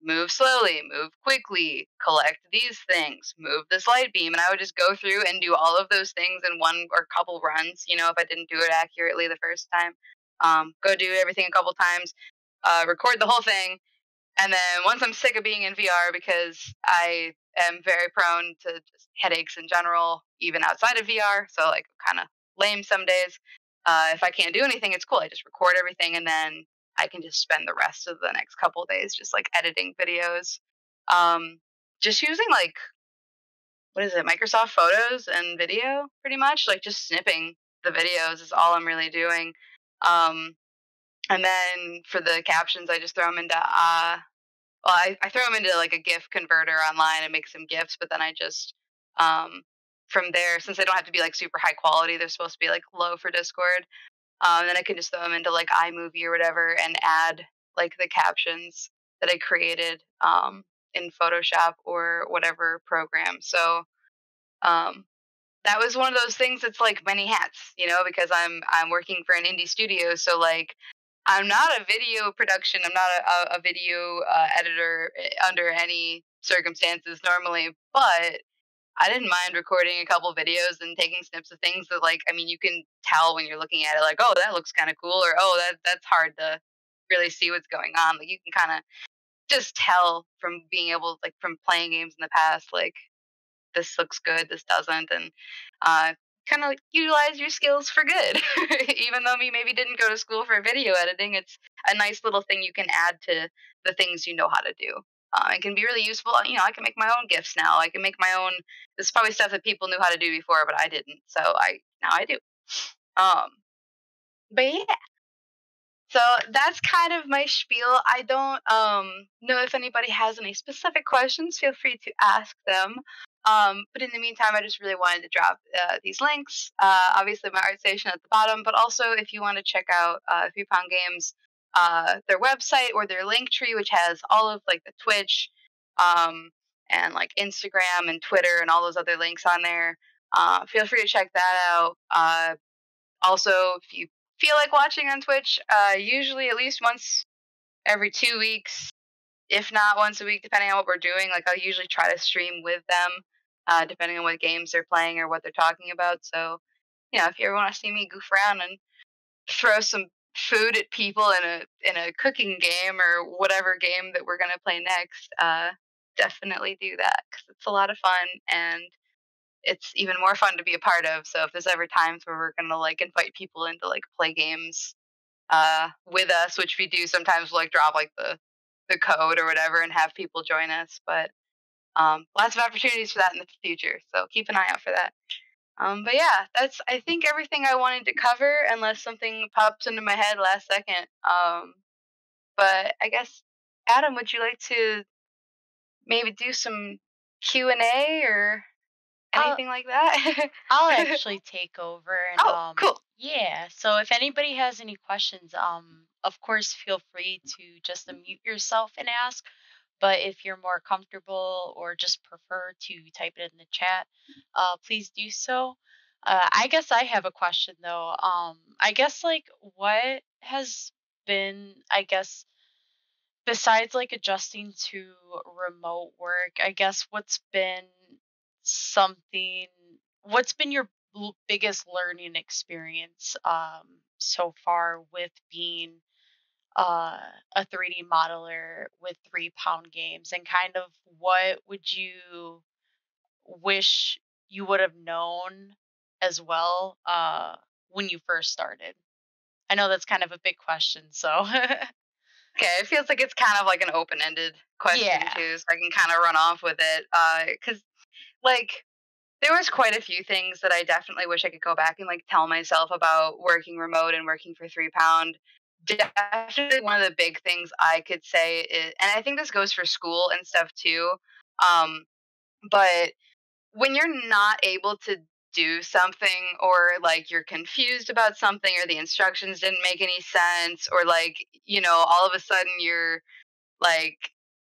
move slowly, move quickly, collect these things, move this light beam, and I would just go through and do all of those things in one or couple runs. If I didn't do it accurately the first time, go do everything a couple times, record the whole thing, and then once I'm sick of being in VR, because I am very prone to just headaches in general, even outside of VR, so like kind of lame some days. If I can't do anything, it's cool. I just record everything, and then I can just spend the rest of the next couple of days just like editing videos. Um, just using like, what is it, Microsoft Photos and video, pretty much. Like just snipping the videos is all I'm really doing. Um, and then for the captions, I just throw them into I throw them into like a GIF converter online and make some GIFs, but then I just um, from there, since they don't have to be like super high quality, they're supposed to be like low for Discord. Then I can just throw them into like iMovie or whatever and add like the captions that I created in Photoshop or whatever program. So um, that was one of those things that's like many hats, because I'm working for an indie studio, so like I'm not a video production, I'm not a video editor under any circumstances normally, but I didn't mind recording a couple videos and taking snips of things that, like, I mean, you can tell when you're looking at it, like, oh, that looks kind of cool, or oh, that's hard to really see what's going on. Like, you can kind of just tell from being able, like, from playing games in the past, like, this looks good, this doesn't, and uh, kind of utilize your skills for good. Even though me maybe didn't go to school for video editing, it's a nice little thing you can add to the things you know how to do. It can be really useful. I can make my own gifts now. I can make my own. This is probably stuff that people knew how to do before, but I didn't. So I do. Um, but yeah, so that's kind of my spiel. I don't know if anybody has any specific questions. Feel free to ask them. But in the meantime, I just really wanted to drop these links. Obviously, my art station at the bottom, but also if you want to check out 3 Pound Games, their website or their link tree, which has all of like the Twitch and like Instagram and Twitter and all those other links on there. Feel free to check that out. Also, if you feel like watching on Twitch, usually at least once every 2 weeks, if not once a week, depending on what we're doing. Like I'll usually try to stream with them, depending on what games they're playing or what they're talking about. So, if you ever want to see me goof around and throw some food at people in a cooking game or whatever game that we're gonna play next, definitely do that because it's a lot of fun and it's even more fun to be a part of. So if there's ever times where we're gonna like invite people in to like play games with us, which we do sometimes, we'll like drop like the code or whatever and have people join us. But lots of opportunities for that in the future. So keep an eye out for that. But yeah, that's I think everything I wanted to cover, unless something pops into my head last second. But I guess Adam, would you like to maybe do some Q&A or I'll anything like that? I'll actually take over and Oh, cool. yeah. So if anybody has any questions, of course feel free to just unmute yourself and ask. But if you're more comfortable or just prefer to type it in the chat, please do so. I guess I have a question though. I guess like what has been, I guess, besides like adjusting to remote work, I guess something what's been your biggest learning experience so far with being uh a 3D modeler with 3 Pound Games, and kind of what would you wish you would have known as well when you first started? I know that's kind of a big question, so Okay, it feels like it's kind of like an open-ended question yeah. too, so I can kind of run off with it. Because like there was quite a few things that I definitely wish I could go back and like tell myself about working remote and working for 3 Pound. Definitely one of the big things I could say is, and I think this goes for school and stuff too. Um, but when you're not able to do something or like you're confused about something or the instructions didn't make any sense or like all of a sudden you're like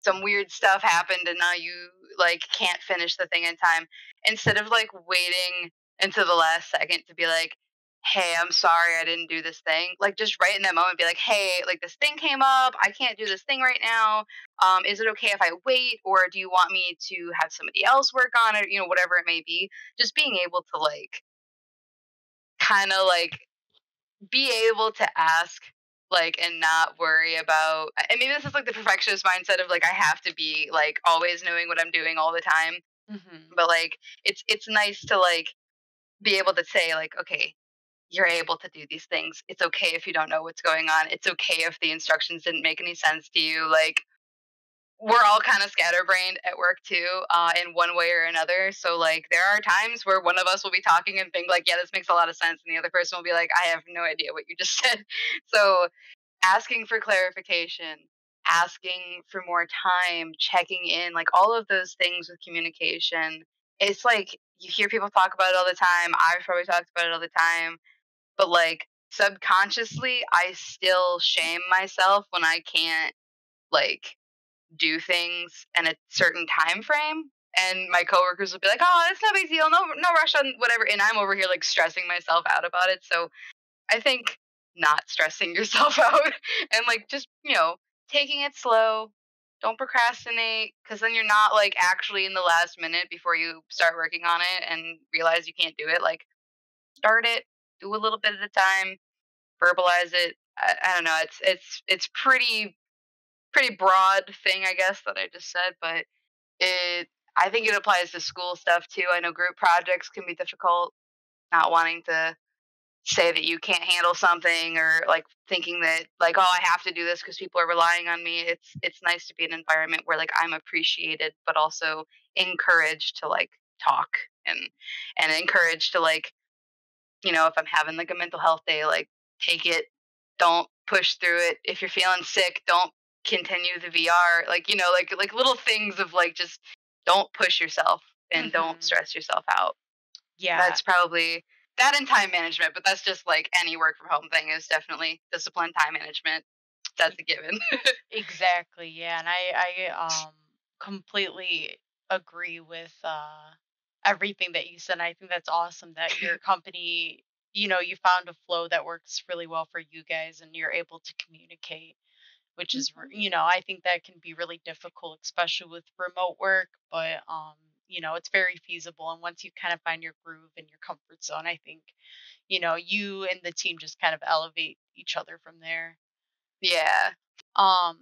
some weird stuff happened and now you like can't finish the thing in time, instead of like waiting until the last second to be like, hey, I'm sorry I didn't do this thing, like just right in that moment be like, hey, like this thing came up, I can't do this thing right now. Is it okay if I wait, or do you want me to have somebody else work on it, whatever it may be. Just being able to like kind of like be able to ask, like, and not worry about, and maybe this is like the perfectionist mindset of like I have to be like always knowing what I'm doing all the time, Mhm. but like it's nice to like be able to say like, okay, you're able to do these things. It's okay if you don't know what's going on. It's okay if the instructions didn't make any sense to you. Like, we're all kind of scatterbrained at work too, in one way or another. So like there are times where one of us will be talking and think like, yeah, this makes a lot of sense, and the other person will be like, I have no idea what you just said. So asking for clarification, asking for more time, checking in, like all of those things with communication. It's like you hear people talk about it all the time. I've probably talked about it all the time, but like subconsciously, I still shame myself when I can't like do things in a certain time frame. And my coworkers will be like, "Oh, it's no big deal. No rush on whatever." And I'm over here like stressing myself out about it. So I think not stressing yourself out and like just, taking it slow. Don't procrastinate, because then you're not like actually in the last minute before you start working on it and realize you can't do it. Like start it, do a little bit at a time, verbalize it. I don't know. It's pretty broad thing, I guess, that I just said, but it I think it applies to school stuff too. I know group projects can be difficult, not wanting to say that you can't handle something, or like thinking that like, oh, I have to do this because people are relying on me. It's nice to be in an environment where like I'm appreciated but also encouraged to like talk, and encouraged to like, if I'm having like a mental health day, like take it, don't push through it. If you're feeling sick, don't continue the VR. Like, like little things of like just don't push yourself and don't Hmm. stress yourself out. Yeah, That's probably that, and time management, but that's just like any work from home thing is definitely discipline, time management. That's a given. exactly. Yeah, and I completely agree with everything that you said. I think that's awesome that your company, you found a flow that works really well for you guys and you're able to communicate, which is I think that can be really difficult, especially with remote work, but it's very feasible, and once you kind of find your groove and your comfort zone, I think you and the team just kind of elevate each other from there. Yeah. um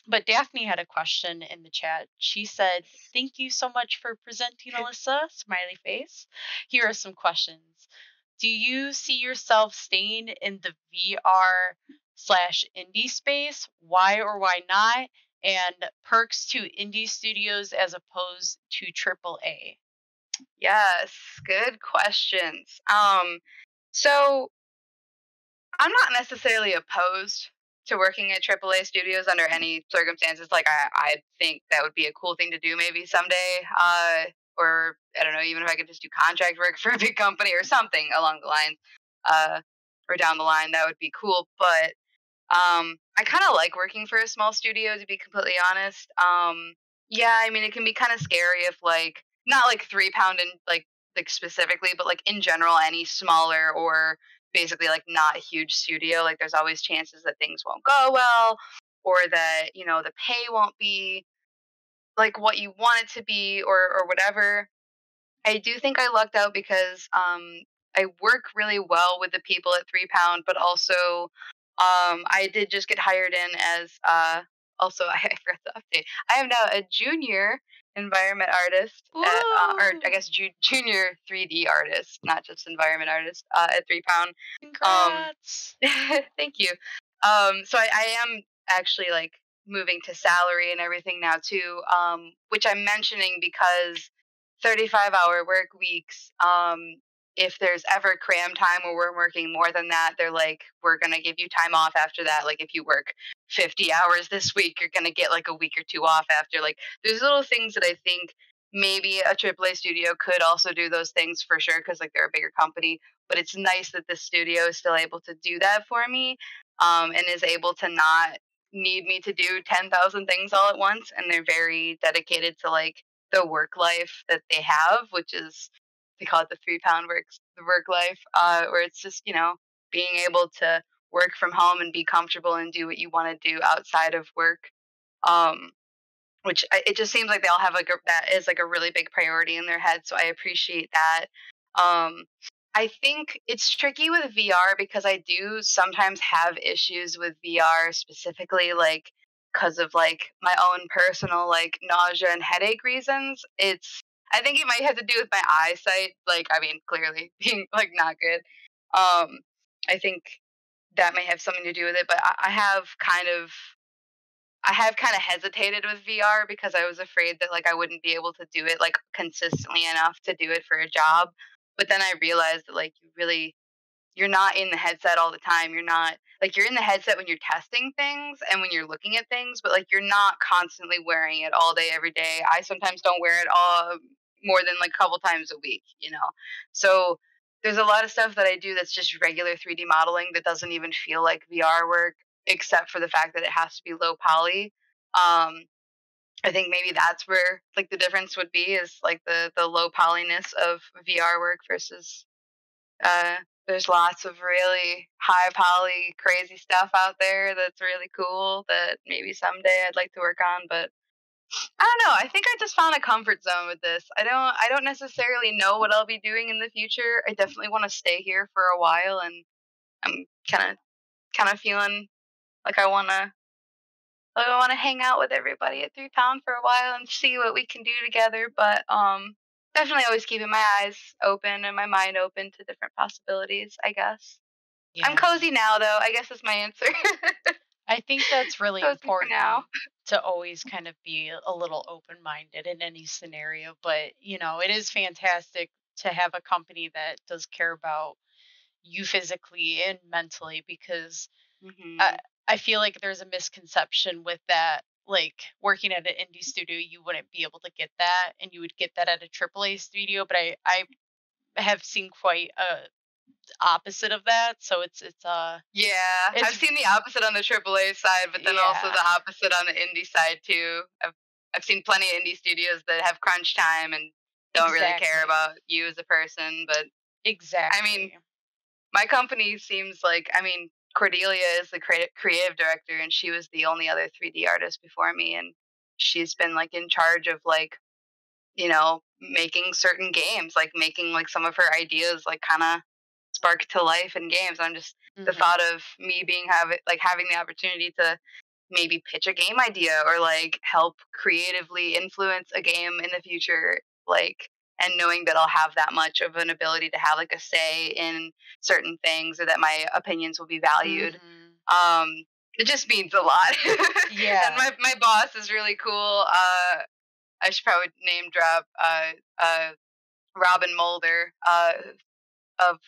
but Daphne had a question in the chat. She said, "Thank you so much for presenting, Alyssa." Smiley face. Here are some questions. Do you see yourself staying in the VR/indie space? Why or why not? And perks to indie studios as opposed to AAA. Yes. Good questions. So I'm not necessarily opposed to working at AAA studios under any circumstances. Like I think that would be a cool thing to do maybe someday. Or I don't know, even if I could just do contract work for a big company or something along the line, uh, or down the line, that would be cool. But I kind of like working for a small studio, to be completely honest. Yeah, I mean, it can be kind of scary if like not like 3 pound and like specifically, but like in general, any smaller or basically like not a huge studio, like there's always chances that things won't go well, or that the pay won't be like what you want it to be, or whatever. I do think I lucked out because I work really well with the people at 3 Pound, but also I did just get hired in as also I forgot to update. I am now a junior environment artist at or I Ooh, guess junior 3D artist, not just environment artist at 3 Pound. Um, congrats. thank you. So I am actually like moving to salary and everything now too. Which I'm mentioning because 35-hour work weeks. If there's ever cram time where we're working more than that, they're like, we're going to give you time off after that. Like, if you work 50 hours this week, you're going to get like a week or two off after. Like, there's little things that I think maybe a AAA studio could also do those things for sure, because like they're a bigger company. But it's nice that the studio is still able to do that for me, and is able to not need me to do 10,000 things all at once. And they're very dedicated to like the work life that they have, which is they call it the 3 pound the work life, where it's just being able to work from home and be comfortable and do what you want to do outside of work. Um, which it just seems like they all have like that is like a really big priority in their head. So I appreciate that. Um, I think it's tricky with VR because I do sometimes have issues with VR specifically, like because of like my own personal like nausea and headache reasons. I think it might have to do with my eyesight. Like, I mean, clearly being like not good. I think that may have something to do with it, but I have kind of hesitated with VR because I was afraid that like I wouldn't be able to do it like consistently enough to do it for a job. But then I realized that like you're not in the headset all the time. You're not like you're in the headset when you're testing things and when you're looking at things, but like you're not constantly wearing it all day every day. I sometimes don't wear it all more than like a couple times a week, you know. So there's a lot of stuff that I do that's just regular 3D modeling that doesn't even feel like VR work except for the fact that it has to be low poly. Um I think maybe that's where like the difference would be is like the low polyness of VR work versus uh, there's lots of really high poly, crazy stuff out there that's really cool that maybe someday I'd like to work on. But I don't know. I think I just found a comfort zone with this. I don't necessarily know what I'll be doing in the future. I definitely want to stay here for a while, and I'm kind of feeling like I want to hang out with everybody at Through Town for a while and see what we can do together. But definitely always keeping my eyes open and my mind open to different possibilities. I guess. I'm Yeah. cozy now, though. I guess is my answer. I think that's really Cozy for now. important to always kind of be a little open minded in any scenario. But, it is fantastic to have a company that does care about you physically and mentally because I, Hmm. I feel like there's a misconception with that. Like working at an indie studio, you wouldn't be able to get that, and you would get that at a AAA studio. But I have seen quite a opposite of that. So Yeah, I've it's seen the opposite on the AAA side, but then also yeah, the opposite on the indie side too. I've seen plenty of indie studios that have crunch time and don't really care exactly. about you as a person. But I mean, Exactly. my company seems like Cordelia is the creative director, and she was the only other 3D artist before me, and she's been like in charge of like making certain games, like making like some of her ideas like kind of spark to life in games. I'm just the Mhm. thought of me having the opportunity to maybe pitch a game idea or like help creatively influence a game in the future, like and knowing that I'll have that much of an ability to have like a say in certain things or that my opinions will be valued. Mhm. Um, it just means a lot. And Yeah. my boss is really cool. I should probably name drop Robin Mulder of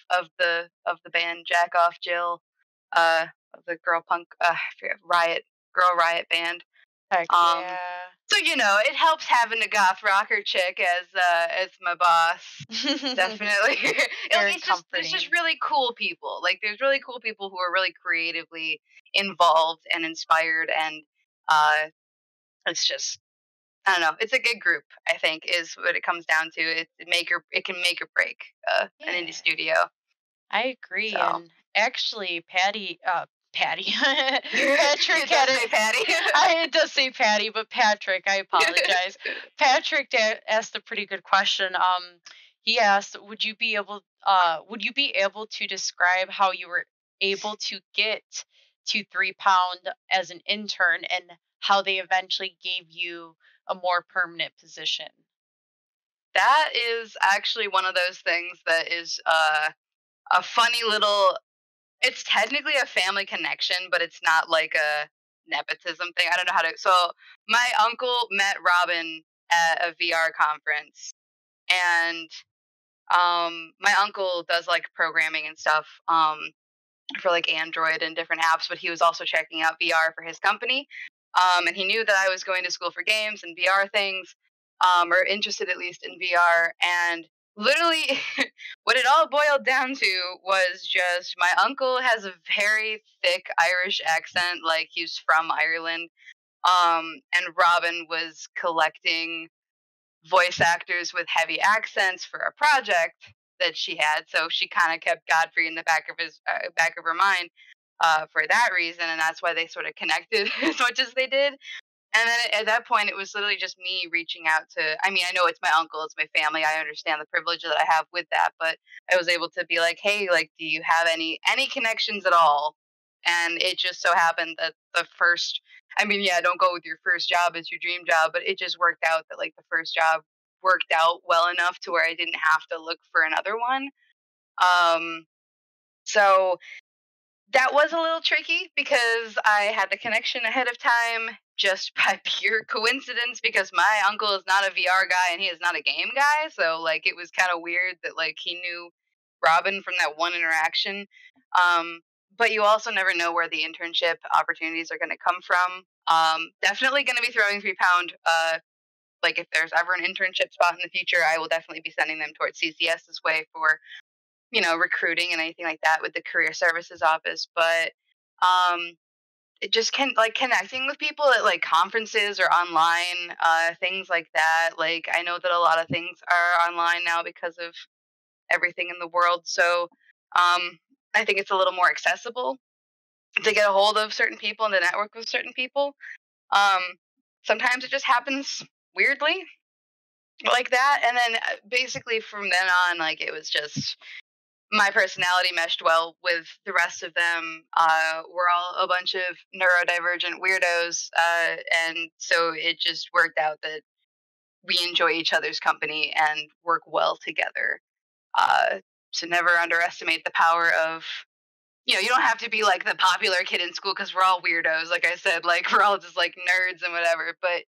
the band Jack Off Jill, of the girl punk I forget, riot band. Heck Um, yeah. so it helps having a goth rocker chick as my boss. Definitely. Very There's just comforting. really cool people. Like there's really cool people who are really creatively involved and inspired, and uh it's just I don't know. It's a good group. I think is what it comes down to. It can make or break an indie Yeah. studio. I agree. So And actually, Patty, it Patrick does had say it. Patty. It does say Patty, but Patrick, I apologize. Patrick asked a pretty good question. He asked, would you be able to describe how you were able to get to 3 pound as an intern and how they eventually gave you a more permanent position? That is actually one of those things that is a funny little. It's technically a family connection, but it's not like a nepotism thing. I don't know how to. So my uncle met Robin at a VR conference, and my uncle does like programming and stuff. For like Android and different apps, but he was also checking out VR for his company. And he knew that I was going to school for games and VR things, or interested at least in VR. And literally, what it all boiled down to was just my uncle has a very thick Irish accent, like he's from Ireland. And Robin was collecting voice actors with heavy accents for a project that she had. So she kind of kept Godfrey in the back of her mind for that reason, and that's why they sort of connected as much as they did. And then at that point, it was literally just me reaching out to. I mean, I know it's my uncle, it's my family. I understand the privilege that I have with that, but I was able to be like, "Hey, like, do you have any connections at all?" And it just so happened that the first. I mean, yeah, don't go with your first job as your dream job, but it just worked out that like the first job worked out well enough to where I didn't have to look for another one. Um, So that was a little tricky because I had the connection ahead of time just by pure coincidence because my uncle is not a VR guy and he is not a game guy. So like it was kind of weird that like he knew Robin from that one interaction. Um, but you also never know where the internship opportunities are going to come from. Definitely going to be throwing 3 pound. Like if there's ever an internship spot in the future, I will definitely be sending them towards CCS's way for recruiting and anything like that with the career services office. But it just can like connecting with people at like conferences or online, things like that. Like I know that a lot of things are online now because of everything in the world. So I think it's a little more accessible to get a hold of certain people and to network with certain people. Um, Sometimes it just happens weirdly like that. And then basically from then on, like it was just my personality meshed well with the rest of them. We're all a bunch of neurodivergent weirdos, and so it just worked out that we enjoy each other's company and work well together. Uh, so never underestimate the power of you don't have to be like the popular kid in school because we're all weirdos. Like I said, like we're all just like nerds and whatever. But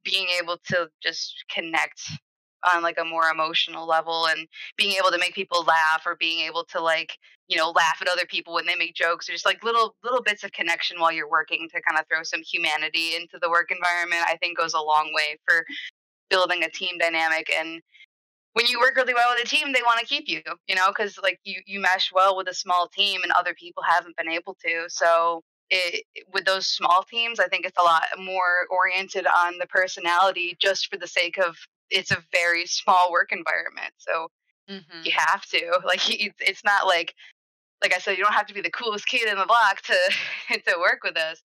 being able to just connect on like a more emotional level and being able to make people laugh or being able to like laugh at other people when they make jokes or just like little bits of connection while you're working to kind of throw some humanity into the work environment, I think goes a long way for building a team dynamic. And when you work really well with a team, they want to keep you, because like you mesh well with a small team and other people haven't been able to. So with those small teams, I think it's a lot more oriented on the personality just for the sake of it's a very small work environment. So you Mm-hmm. have to it's not like I said, you don't have to be the coolest kid in the block to to work with us,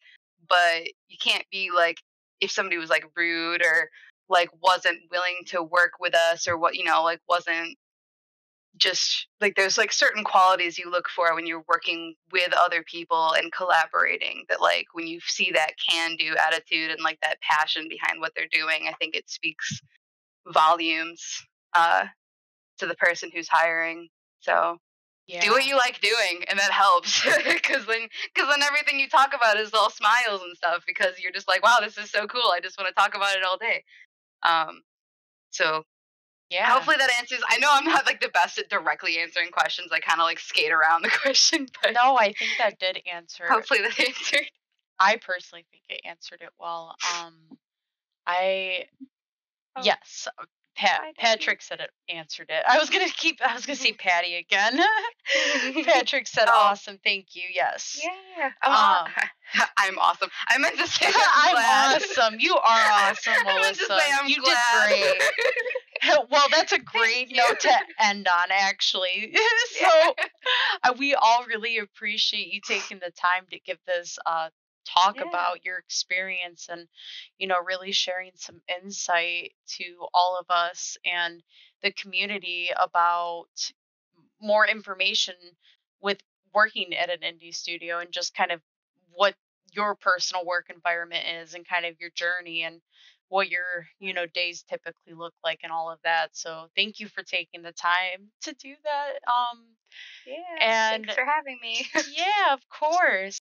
but you can't be like if somebody was like rude or like wasn't willing to work with us or what like wasn't just like there's like certain qualities you look for when you're working with other people and collaborating that like when you see that can do attitude and like that passion behind what they're doing, I think it speaks volumes uh to the person who's hiring. So do what Yeah. you like doing and that helps because then everything you talk about is all smiles and stuff because you're just like wow, this is so cool, I just want to talk about it all day. So Yeah. hopefully that answers. I know I'm not like the best at directly answering questions, I kind of like skate around the question, but No, I think that did answer. hopefully that answered. I personally think it answered it well. I Oh, Yes, hi, Patrick said it answered it. I was gonna say Patty again. Daddy. Patrick said Oh, awesome, thank you. Yes. yeah, Um I'm awesome. I meant to say I'm I'm glad. awesome. You are awesome, I meant to Alyssa. say I'm You did glad. great. Well, that's a Thank great you. note to end on, actually. So Yeah. we all really appreciate you taking the time to give this talk Yeah. about your experience and really sharing some insight to all of us and the community about more information with working at an indie studio and just kind of what your personal work environment is and kind of your journey and what your days typically look like and all of that. So thank you for taking the time to do that. Yeah. And Thanks for having me. yeah, of course.